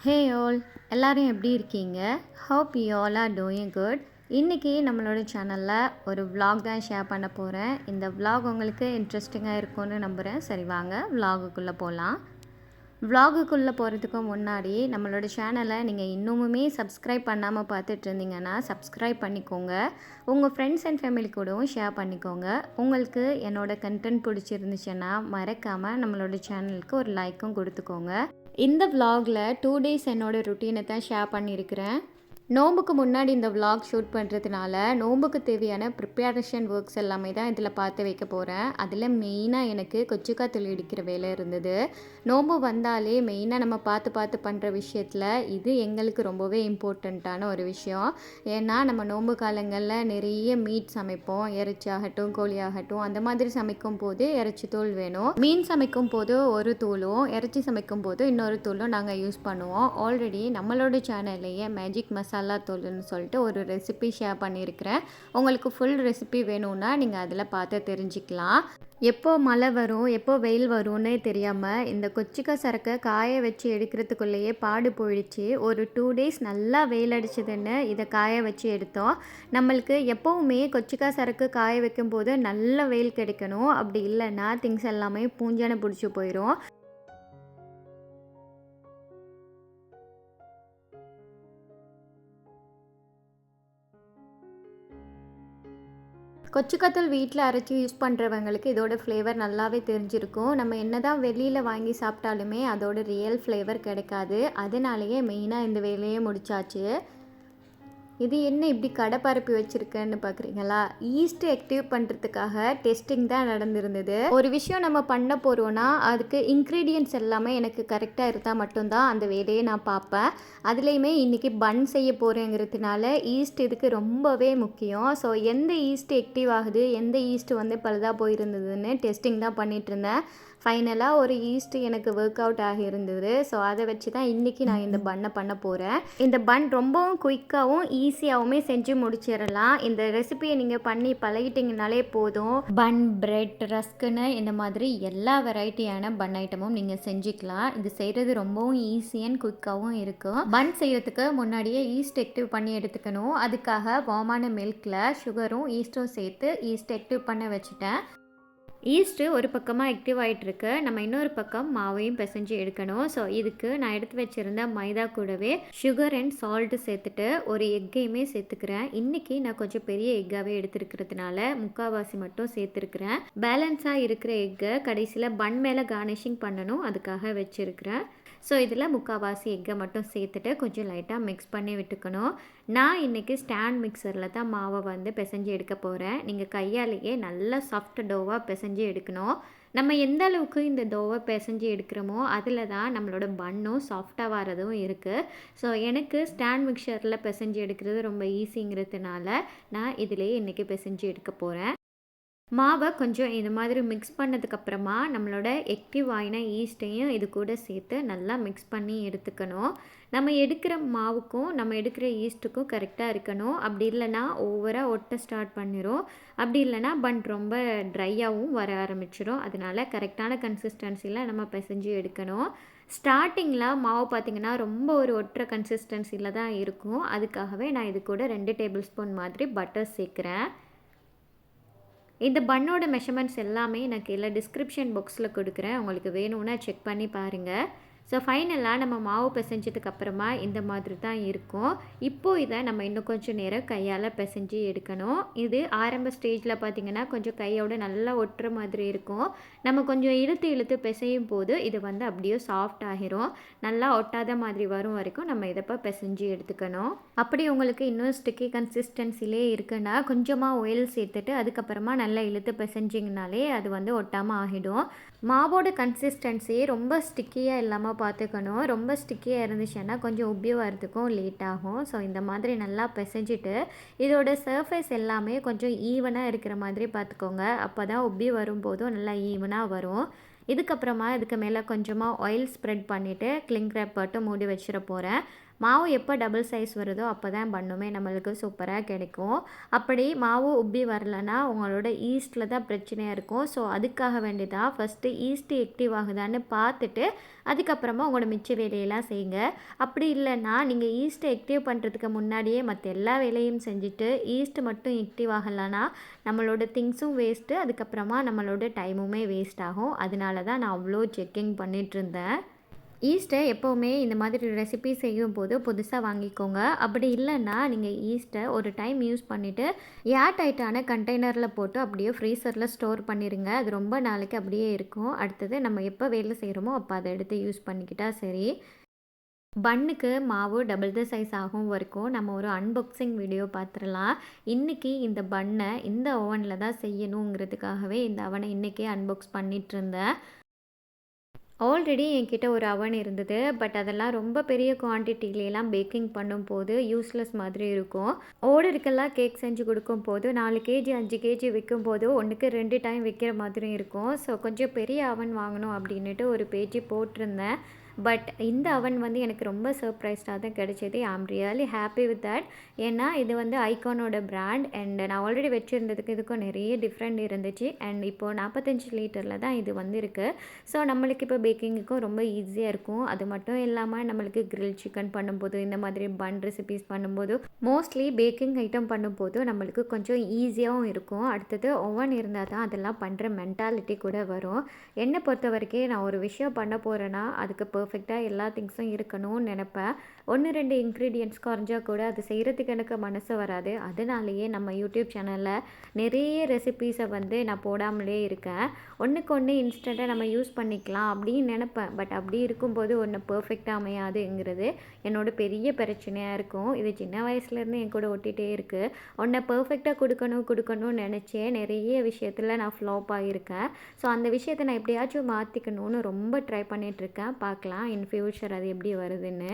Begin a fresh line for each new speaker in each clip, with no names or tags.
Hey all, எல்லாரும் எப்படி இருக்கீங்க? Hope you all are doing good. இன்றைக்கி நம்மளோட சேனலில் ஒரு vlog தான் ஷேர் பண்ண போகிறேன். இந்த vlog உங்களுக்கு இன்ட்ரெஸ்டிங்காக இருக்கும்னு நம்புகிறேன். சரி வாங்க vlogக்குள்ளே போகலாம். vlogக்குள்ளே போகிறதுக்கு முன்னாடி நம்மளோட சேனலை நீங்கள் இன்னுமுமே சப்ஸ்கிரைப் பண்ணாமல் பார்த்துட்டு இருந்தீங்கன்னா சப்ஸ்கிரைப் பண்ணிக்கோங்க. உங்கள் ஃப்ரெண்ட்ஸ் அண்ட் ஃபேமிலி கூடவும் ஷேர் பண்ணிக்கோங்க. உங்களுக்கு என்னோடய கண்டென்ட் பிடிச்சிருந்துச்சுன்னா மறக்காமல் நம்மளோட சேனலுக்கு ஒரு லைக்கும் கொடுத்துக்கோங்க. இந்த vlogல 2 டேஸ் என்னோடய ருட்டீனை தான் ஷேர் பண்ணியிருக்கிறேன். நோம்புக்கு முன்னாடி இந்த vlog ஷூட் பண்ணுறதுனால நோம்புக்கு தேவையான ப்ரிப்பரேஷன் ஒர்க்ஸ் எல்லாமே தான் இதில் பார்த்து வைக்க போகிறேன். அதில் மெயினாக எனக்கு கொச்சிக்காய் இடிக்கிற வேலை இருந்தது. நோம்பு வந்தாலே மெயினாக நம்ம பார்த்து பண்ணுற விஷயத்தில் இது எங்களுக்கு ரொம்பவே இம்பார்ட்டண்ட்டான ஒரு விஷயம். ஏன்னா நம்ம நோம்பு காலங்களில் நிறைய மீட் சமைப்போம். இறைச்சி ஆகட்டும், கோழி ஆகட்டும், அந்த மாதிரி சமைக்கும் போது இறைச்சி தூள் வேணும். மீன் சமைக்கும் போது ஒரு தூளும், இறைச்சி சமைக்கும் போது இன்னொரு தூளும் நாங்கள் யூஸ் பண்ணுவோம். ஆல்ரெடி நம்மளோட சேனல்லையே மேஜிக் மசாலா தூள்னு சொல்லிட்டு ஒரு ரெசிபி ஷேர் பண்ணியிருக்கிறேன். உங்களுக்கு ஃபுல் ரெசிபி வேணும்னா நீங்கள் அதில் பார்த்து தெரிஞ்சுக்கலாம். எப்போ மழை வரும், எப்போ வெயில் வரும்னே தெரியாமல் இந்த கொச்சிக்காய் சரக்கை காய வச்சு எடுக்கிறதுக்குள்ளேயே பாடு போயிடுச்சு. ஒரு 2 டேஸ் நல்லா வெயில் அடிச்சதுன்னு இதை காய வச்சு எடுத்தோம். நம்மளுக்கு எப்போவுமே கொச்சிக்காய் சரக்கு காய வைக்கும்போது நல்ல வெயில் கிடைக்கணும். அப்படி இல்லைன்னா திங்ஸ் எல்லாமே பூஞ்சனை பிடிச்சி போயிடும். கொச்சிக்காய் வீட்டில் அரைச்சி யூஸ் பண்ணுறவங்களுக்கு இதோட ஃப்ளேவர் நல்லாவே தெரிஞ்சிருக்கும். நம்ம என்ன தான் வெளியில் வாங்கி சாப்பிட்டாலுமே அதோட ரியல் ஃப்ளேவர் கிடைக்காது. அதனாலேயே மெயினாக இந்த வேலையே முடிச்சாச்சு. இது என்ன இப்படி கடை பரப்பி வச்சுருக்கேன்னு பார்க்குறீங்களா? ஈஸ்ட் ஆக்டிவ் பண்ணுறதுக்காக டெஸ்டிங் தான் நடந்திருந்தது. ஒரு விஷயம் நம்ம பண்ண போகிறோன்னா அதுக்கு இன்க்ரீடியன்ட்ஸ் எல்லாமே எனக்கு கரெக்டாக இருந்தால் மட்டும்தான் அந்த வேலையை நான் பார்ப்பேன். அதுலேயுமே இன்றைக்கி பன் செய்ய போகிறேங்கிறதுனால ஈஸ்ட் இதுக்கு ரொம்பவே முக்கியம். ஸோ எந்த ஈஸ்ட் ஆக்டிவ் ஆகுது, எந்த ஈஸ்ட் பழுதாக போயிருந்ததுன்னு டெஸ்டிங் தான் பண்ணிகிட்ருந்தேன். ஃபைனலாக ஒரு ஈஸ்ட் எனக்கு ஒர்க் அவுட் ஆகியிருந்தது. ஸோ அதை வச்சு தான் இன்றைக்கி நான் இந்த பன்னை பண்ண போகிறேன். இந்த பன் ரொம்பவும் குயிக்காகவும் ஈஸியாகவுமே செஞ்சு முடிச்சிடலாம். இந்த ரெசிபியை நீங்கள் பண்ணி பழகிட்டிங்கனாலே போதும். பன், பிரெட், ரஸ்க்குன்னு இந்த மாதிரி எல்லா வெரைட்டியான பன் ஐட்டமும் நீங்கள் செஞ்சுக்கலாம். இது செய்கிறது ரொம்பவும் ஈஸி அண்ட் குயிக்காகவும் இருக்கும். பன் செய்கிறதுக்கு முன்னாடியே ஈஸ்ட் ஆக்டிவ் பண்ணி எடுத்துக்கணும். அதுக்காக வார்மான மில்கில் சுகரும் ஈஸ்ட்டும் சேர்த்து ஈஸ்ட் ஆக்டிவ் பண்ண வச்சுட்டேன். ஈஸ்ட்டு ஒரு பக்கமாக ஆக்டிவ் ஆகிட்டுருக்கு. நம்ம இன்னொரு பக்கம் மாவையும் பிசைஞ்சு எடுக்கணும். ஸோ இதுக்கு நான் எடுத்து வச்சுருந்த மைதா கூடவே சுகர் அண்ட் சால்ட்டு சேர்த்துட்டு ஒரு எக்கையுமே சேர்த்துக்கிறேன். இன்றைக்கி நான் கொஞ்சம் பெரிய எக்காகவே எடுத்துருக்கிறதுனால முக்கால்வாசி மட்டும் சேர்த்துருக்கிறேன். பேலன்ஸாக இருக்கிற எக்கை கடைசியில் பன் மேலே கார்னிஷிங் பண்ணணும், அதுக்காக வச்சுருக்கிறேன். ஸோ இதில் முக்கால்வாசி எக்கை மட்டும் சேர்த்துட்டு கொஞ்சம் லைட்டாக மிக்ஸ் பண்ணி விட்டுக்கணும். நான் இன்றைக்கி ஸ்டாண்ட் மிக்சரில் தான் மாவை பிசைஞ்சு எடுக்க போகிறேன். நீங்கள் கையாலேயே நல்லா சாஃப்ட் டோவாக பிசைஞ்சு எடுக்கணும். நம்ம எந்த அளவுக்கு இந்த டோவை பிசைஞ்சு எடுக்கிறோமோ அதில் தான் நம்மளோட பன்னும் சாஃப்டாக வரதும் இருக்குது. ஸோ எனக்கு ஸ்டாண்ட் மிக்சரில் பிசைஞ்சு எடுக்கிறது ரொம்ப ஈஸிங்கிறதுனால நான் இதிலேயே இன்றைக்கி பிசைஞ்சு எடுக்க போகிறேன். மாவை கொஞ்சம் இது மாதிரி மிக்ஸ் பண்ணதுக்கப்புறமா நம்மளோட ஆக்டிவ் ஆகின ஈஸ்ட்டையும் இது கூட சேர்த்து நல்லா மிக்ஸ் பண்ணி எடுத்துக்கணும். நம்ம எடுக்கிற மாவுக்கும் நம்ம எடுக்கிற ஈஸ்ட்டுக்கும் கரெக்டாக இருக்கணும். அப்படி இல்லைனா ஓவராக ஒட்ட ஸ்டார்ட் பண்ணிடும். அப்படி இல்லைனா பன் ரொம்ப ட்ரையாகவும் வர ஆரம்பிச்சிடும். அதனால கரெக்டான கன்சிஸ்டன்சியில் நம்ம பிசைஞ்சு எடுக்கணும். ஸ்டார்டிங்கில் மாவு பார்த்திங்கன்னா ரொம்ப ஒரு ஒட்டுற கன்சிஸ்டன்சியில் தான் இருக்கும். அதுக்காகவே நான் இது கூட 2 டேபிள் ஸ்பூன் மாதிரி பட்டர் சேர்க்குறேன். இந்த பன்னோட மெஷர்மெண்ட்ஸ் எல்லாமே நான் கீழே டிஸ்கிரிப்ஷன் பாக்ஸில் கொடுக்குறேன். உங்களுக்கு வேணும்னா செக் பண்ணி பாருங்கள். ஸோ ஃபைனலாக நம்ம மாவு பிசைஞ்சதுக்கப்புறமா இந்த மாதிரி தான் இருக்கும். இப்போது இதை நம்ம இன்னும் கொஞ்சம் நேரம் கையால் பிசைஞ்சு எடுக்கணும். இது ஆரம்ப ஸ்டேஜில் பார்த்திங்கன்னா கொஞ்சம் கையோட நல்லா ஒட்டுற மாதிரி இருக்கும். நம்ம கொஞ்சம் இழுத்து பிசையும் போது இது அப்படியே சாஃப்ட் ஆகிரும். நல்லா ஒட்டாத மாதிரி வரும் வரைக்கும் நம்ம இதை பிசைஞ்சு எடுத்துக்கணும். அப்படி உங்களுக்கு இன்னும் ஸ்டிக்கி கன்சிஸ்டன்சிலே இருக்குன்னா கொஞ்சமாக ஆயில் சேர்த்துட்டு அதுக்கப்புறமா நல்லா இழுத்து பிசைஞ்சிங்கனாலே அது ஒட்டாமல் ஆகிடும். மாவோட கன்சிஸ்டன்சி ரொம்ப ஸ்டிக்கியாக இல்லாமல் பார்த்துக்கணும். ரொம்ப ஸ்டிக்கியாக இருந்துச்சுன்னா கொஞ்சம் உப்பி வரதுக்கும் லேட் ஆகும். ஸோ இந்த மாதிரி நல்லா பிசைஞ்சிட்டு இதோட சர்ஃபேஸ் எல்லாமே கொஞ்சம் ஈவனாக இருக்கிற மாதிரி பார்த்துக்கோங்க. அப்போ தான் உப்பி வரும்போதும் நல்லா ஈவனாக வரும். இதுக்கப்புறமா இதுக்கு மேலே கொஞ்சமாக ஆயில் ஸ்ப்ரெட் பண்ணிவிட்டு கிளிங் ரேப் போட்டு மூடி வச்சிட போகிறேன். மாவு எப்போ டபுள் சைஸ் வருதோ அப்போ தான் பண்ணுமே நம்மளுக்கு சூப்பராக கிடைக்கும். அப்படி மாவு உப்பி வரலன்னா உங்களோட ஈஸ்ட்டில் தான் பிரச்சனையாக இருக்கும். ஸோ அதுக்காக வேண்டி தான் ஃபஸ்ட்டு ஈஸ்ட்டு ஆக்டிவ் ஆகுதான்னு பார்த்துட்டு அதுக்கப்புறமா உங்களோட மிச்ச வேலையெல்லாம் செய்யுங்க. அப்படி இல்லைன்னா நீங்கள் ஈஸ்ட்டை ஆக்டிவ் பண்ணுறதுக்கு முன்னாடியே மற்ற எல்லா வேலையும் செஞ்சுட்டு ஈஸ்ட்டு மட்டும் ஆக்டிவ் ஆகலைன்னா நம்மளோட திங்ஸும் வேஸ்ட்டு, அதுக்கப்புறமா நம்மளோட டைமுமே வேஸ்ட் ஆகும். அதனால தான் நான் அவ்வளோ செக்கிங் பண்ணிகிட்டு இருந்தேன். ஈஸ்ட்டை எப்போவுமே இந்த மாதிரி ரெசிபி செய்யும்போது புதுசாக வாங்கிக்கோங்க. அப்படி இல்லைன்னா நீங்கள் ஈஸ்ட்டை ஒரு டைம் யூஸ் பண்ணிவிட்டு ஏர் டைட்டான கண்டெய்னரில் போட்டு அப்படியே ஃப்ரீசரில் ஸ்டோர் பண்ணிடுங்க. அது ரொம்ப நாளைக்கு அப்படியே இருக்கும். அடுத்தது நம்ம எப்போ வேலை செய்கிறோமோ அப்போ அதை எடுத்து யூஸ் பண்ணிக்கிட்டால் சரி. பன்னுக்கு மாவு டபுள் த சைஸ் ஆகும் வரைக்கும் நம்ம ஒரு அன்பாக்சிங் வீடியோ பார்த்துடலாம். இன்றைக்கி இந்த பன்னை இந்த ஓவனில் தான் செய்யணுங்கிறதுக்காகவே இந்த அவனை இன்றைக்கே அன்பாக்ஸ் பண்ணிகிட்டு இருந்தேன். ஆல்ரெடி என்கிட்ட ஒரு அவன் இருந்தது. பட் அதெல்லாம் ரொம்ப பெரிய குவான்டிட்டிலலாம் பேக்கிங் பண்ணும்போது யூஸ்லெஸ் மாதிரி இருக்கும். ஆர்டருக்கெல்லாம் கேக் செஞ்சு கொடுக்கும்போது 4 கேஜி 5 கேஜி விற்கும்போது ஒன்றுக்கு 2 டைம் விற்கிற மாதிரி இருக்கும். ஸோ கொஞ்சம் பெரிய அவன் வாங்கணும் அப்படின்ட்டு ஒரு பேஜ் போட்டிருந்தேன். பட் இந்த அவன் வந்து எனக்கு ரொம்ப சர்ப்ரைஸ்டாக தான் கிடச்சிது. ஐ am really happy with that. ஏன்னா இது வந்து ஐகானோட பிராண்ட் அண்ட் நான் ஆல்ரெடி வச்சுருந்ததுக்கு இதுக்கும் நிறைய டிஃப்ரெண்ட் இருந்துச்சு. அண்ட் இப்போது 45 லிட்டரில் தான் இது வந்துருக்கு. ஸோ நம்மளுக்கு இப்போ பேக்கிங்குக்கும் ரொம்ப ஈஸியாக இருக்கும். அது மட்டும் இல்லாமல் நம்மளுக்கு கிரில் சிக்கன் பண்ணும்போது இந்த மாதிரி பன் ரெசிபீஸ் பண்ணும்போது மோஸ்ட்லி பேக்கிங் ஐட்டம் பண்ணும்போது நம்மளுக்கு கொஞ்சம் ஈஸியாகவும் இருக்கும். அடுத்தது ஓவன் இருந்தால் தான் அதெல்லாம் பண்ணுற மென்டாலிட்டி கூட வரும். என்னை பொறுத்த வரைக்கும் நான் ஒரு விஷயம் பண்ண போகிறேன்னா அதுக்கு பர்ஃபெக்டாக எல்லா திங்ஸும் இருக்கணும்னு நினப்பேன். 1-2 இன்க்ரீடியன்ட்ஸ் குறைஞ்சா கூட அது செய்கிறதுக்கு எனக்கு மனசு வராது. அதனாலேயே நம்ம யூடியூப் சேனலில் நிறைய ரெசிபீஸை வந்து நான் போடாமலே இருக்கேன். ஒன்றுக்கு ஒன்று இன்ஸ்டண்ட்டாக நம்ம யூஸ் பண்ணிக்கலாம் அப்படின்னு நினப்பேன். பட் அப்படி இருக்கும்போது ஒன்று பர்ஃபெக்டாக அமையாதுங்கிறது என்னோட பெரிய பிரச்சனையாக இருக்கும். இது சின்ன வயசுலேருந்து என் கூட ஒட்டிகிட்டே இருக்குது. ஒன்றை பர்ஃபெக்டாக கொடுக்கணும்னு நினச்சேன். நிறைய விஷயத்தில் நான் ஃப்ளாப் ஆகியிருக்கேன். ஸோ அந்த விஷயத்தை நான் எப்படியாச்சும் மாற்றிக்கணும்னு ரொம்ப ட்ரை பண்ணிகிட்ருக்கேன். பார்க்கலாம் இன் ஃப்யூச்சர் அது எப்படி வருதுன்னு.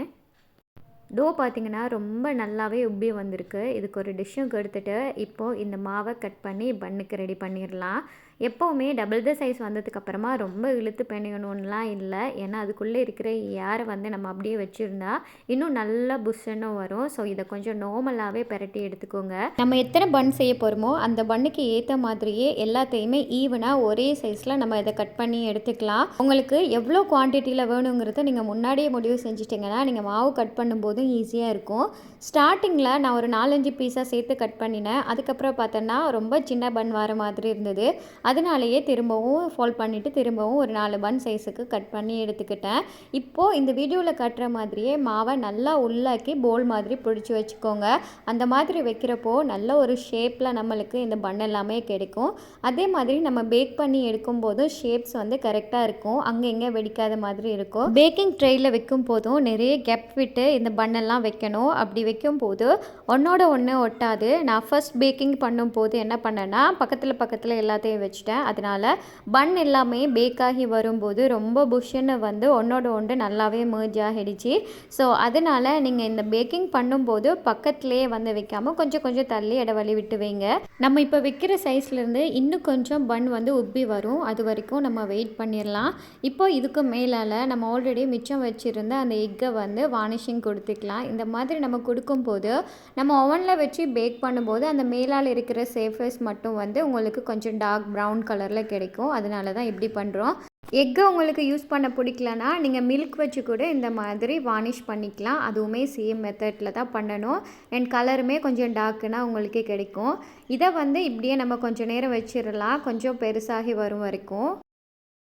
டோ பார்த்திங்கன்னா ரொம்ப நல்லாவே உப்பி வந்திருக்கு. இதுக்கு ஒரு டிஷ்ஷுக்கு எடுத்துகிட்டு இப்போது இந்த மாவை கட் பண்ணி பன்னுக்கு ரெடி பண்ணிடலாம். எப்போவுமே டபுள் த சைஸ் வந்ததுக்கப்புறமா ரொம்ப இழுத்து பிணையணும்லாம் இல்லை. ஏன்னா அதுக்குள்ளே இருக்கிற ஏரை வந்து நம்ம அப்படியே வச்சுருந்தா இன்னும் நல்லா புஷ்ஷன்னு வரும். ஸோ இதை கொஞ்சம் நார்மலாகவே பிரட்டி எடுத்துக்கோங்க. நம்ம எத்தனை பன் செய்ய போகிறோமோ அந்த பன்னுக்கு ஏற்ற மாதிரியே எல்லாத்தையுமே ஈவனாக ஒரே சைஸில் நம்ம இதை கட் பண்ணி எடுத்துக்கலாம். உங்களுக்கு எவ்வளோ குவான்டிட்டியில் வேணுங்கிறத நீங்கள் முன்னாடியே முடிவு செஞ்சிட்டிங்கன்னா நீங்கள் மாவு கட் பண்ணும்போதும் ஈஸியாக இருக்கும். ஸ்டார்டிங்கில் நான் ஒரு 4-5 பீஸாக சேர்த்து கட் பண்ணினேன். அதுக்கப்புறம் பார்த்தோன்னா ரொம்ப சின்ன பன் வர மாதிரி இருந்தது. அதனாலேயே திரும்பவும் ஃபோல்ட் பண்ணிவிட்டு திரும்பவும் ஒரு 4 பன் சைஸுக்கு கட் பண்ணி எடுத்துக்கிட்டேன். இப்போது இந்த வீடியோவில் காட்டுற மாதிரியே மாவை நல்லா உள்ளாக்கி போல் மாதிரி பிடிச்சி வச்சுக்கோங்க. அந்த மாதிரி வைக்கிறப்போ நல்ல ஒரு ஷேப்பில் நம்மளுக்கு இந்த பன் எல்லாமே கிடைக்கும். அதே மாதிரி நம்ம பேக் பண்ணி எடுக்கும்போதும் ஷேப்ஸ் வந்து கரெக்டாக இருக்கும். அங்கே இங்கே வெடிக்காத மாதிரி இருக்கும். பேக்கிங் ட்ரேயில் வைக்கும் போதும் நிறைய கேப் விட்டு இந்த பண்ணெல்லாம் வைக்கணும். அப்படி வைக்கும்போது ஒன்றோட ஒன்று ஒட்டாது. நான் ஃபர்ஸ்ட் பேக்கிங் பண்ணும்போது என்ன பண்ணேன்னா பக்கத்தில் எல்லாத்தையும் வச்சுட்டேன். அதனால் பன் எல்லாமே பேக்காகி வரும்போது ரொம்ப புஷ்ஷுன்னு வந்து ஒன்றோட ஒன்று நல்லாவே மர்ஜ் ஆகிடுச்சு. ஸோ அதனால் நீங்கள் இந்த பேக்கிங் பண்ணும்போது பக்கத்துலேயே வந்து வைக்காமல் கொஞ்சம் தள்ளி இடைவெளி விட்டு வைங்க. நம்ம இப்போ வைக்கிற சைஸ்லேருந்து இன்னும் கொஞ்சம் பன் வந்து உப்பி வரும். அது வரைக்கும் நம்ம வெயிட் பண்ணிடலாம். இப்போ இதுக்கு மேலால் நம்ம ஆல்ரெடி மிச்சம் வச்சுருந்த அந்த எக்கை வந்து வார்னிஷிங் கொடுத்துக்கலாம். இந்த மாதிரி நம்ம கொடுக்கும்போது நம்ம ஓவனில் வச்சு பேக் பண்ணும்போது அந்த மேலால் இருக்கிற சேஃபர்ஸ் மட்டும் வந்து உங்களுக்கு கொஞ்சம் டார்க் ப்ரௌன் கலரில் கிடைக்கும். அதனால தான் இப்படி பண்ணுறோம். எக்கை உங்களுக்கு யூஸ் பண்ண பிடிக்கலனா நீங்கள் மில்க் வச்சு கூட இந்த மாதிரி வார்னிஷ் பண்ணிக்கலாம். அதுவுமே சேம் மெத்தடில் தான் பண்ணணும். அண்ட் கலருமே கொஞ்சம் டார்க்குனா உங்களுக்கே கிடைக்கும். இதை வந்து இப்படியே நம்ம கொஞ்சம் நேரம் வச்சிடலாம், கொஞ்சம் பெருசாகி வரும் வரைக்கும்.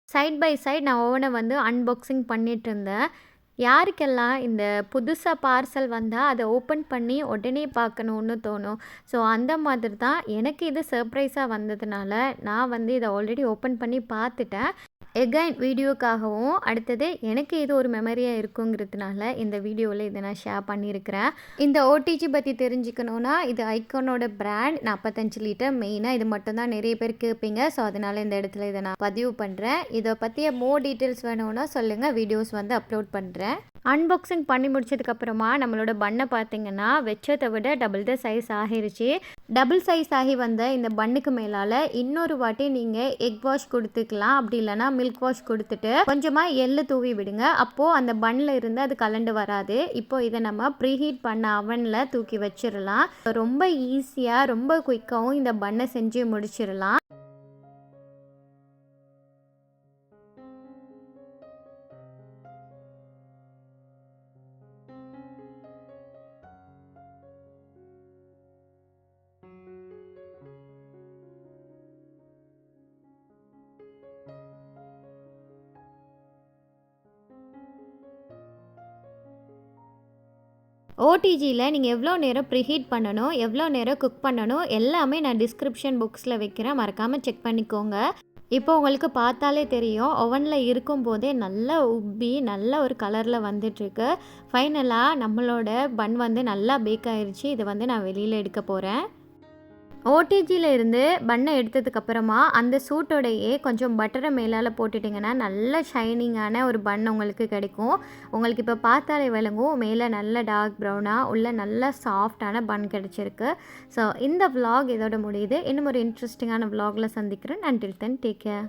சைட் பை சைட் நான் ஓவனை வந்து அன்பாக்சிங் பண்ணிகிட்டு இருந்தேன். யாருக்கெல்லாம் இந்த புதுசாக பார்சல் வந்தால் அதை ஓப்பன் பண்ணி உடனே பார்க்கணுன்னு தோணும். ஸோ அந்த மாதிரி தான் எனக்கு இது சர்ப்ரைஸாக வந்ததுனால நான் வந்து இதை ஆல்ரெடி ஓப்பன் பண்ணி பார்த்துட்டேன். எகைன் வீடியோக்காகவும் அடுத்தது எனக்கு இது ஒரு மெமரியாக இருக்குங்கிறதுனால இந்த வீடியோவில் இதை நான் ஷேர் பண்ணியிருக்கிறேன். இந்த ஓடிஜி பற்றி தெரிஞ்சுக்கணுன்னா இது ஐகானோட பிராண்ட் 45 லிட்டர். மெயினாக இது மட்டும்தான் நிறைய பேர் கேட்பீங்க. ஸோ அதனால் இந்த இடத்துல இதை நான் பதிவு பண்ணுறேன். இதை பற்றிய மோர் டீட்டெயில்ஸ் வேணும்னா சொல்லுங்கள், வீடியோஸ் வந்து அப்லோட் பண்ணுறேன். அன்பாக்சிங் பண்ணி முடிச்சதுக்கப்புறமா நம்மளோட பன்னை பார்த்தீங்கன்னா வச்சதை விட டபுள் த சைஸ் ஆகிருச்சு. டபுள் சைஸ் ஆகி வந்த இந்த பன்னுக்கு மேலால் இன்னொரு வாட்டி நீங்கள் எக் வாஷ் கொடுத்துக்கலாம். அப்படி இல்லைனா மில்க் வாஷ் கொடுத்துட்டு கொஞ்சமாக எள்ளு தூவி விடுங்க. அப்போது அந்த பன்னில் இருந்து அது கலண்டு வராது. இப்போ இதை நம்ம ப்ரீஹீட் பண்ண அவனில் தூக்கி வச்சிடலாம். ரொம்ப ஈஸியாக ரொம்ப குயிக்காகவும் இந்த பன்னை செஞ்சு முடிச்சிடலாம். ஓடிஜியில் நீங்கள் எவ்வளோ நேரம் ப்ரீஹீட் பண்ணணும், எவ்வளோ நேரம் குக் பண்ணணும் எல்லாமே நான் டிஸ்கிரிப்ஷன் புக்ஸில் வைக்கிறேன். மறக்காமல் செக் பண்ணிக்கோங்க. இப்போ உங்களுக்கு பார்த்தாலே தெரியும் ஓவனில் இருக்கும்போதே நல்லா உப்பி நல்ல ஒரு கலரில் வந்துட்டுருக்கு. ஃபைனலாக நம்மளோட பன் வந்து நல்லா பேக் ஆயிடுச்சு. இதை வந்து நான் வெளியில் எடுக்க போகிறேன். ஓடிஜியில் இருந்து பன்னை எடுத்ததுக்கப்புறமா அந்த சூட்டோடையே கொஞ்சம் பட்டரை மேலால் போட்டுட்டிங்கன்னா நல்ல ஷைனிங்கான ஒரு பன் உங்களுக்கு கிடைக்கும். உங்களுக்கு இப்போ பார்த்தாலே விளங்கும் மேலே நல்ல டார்க் ப்ரௌனாக உள்ள நல்ல சாஃப்டான பன் கிடச்சிருக்கு. ஸோ இந்த vlog இதோட முடியுது. இன்னும் ஒரு இன்ட்ரெஸ்டிங்கான vlogல சந்திக்கிறேன். until then take care.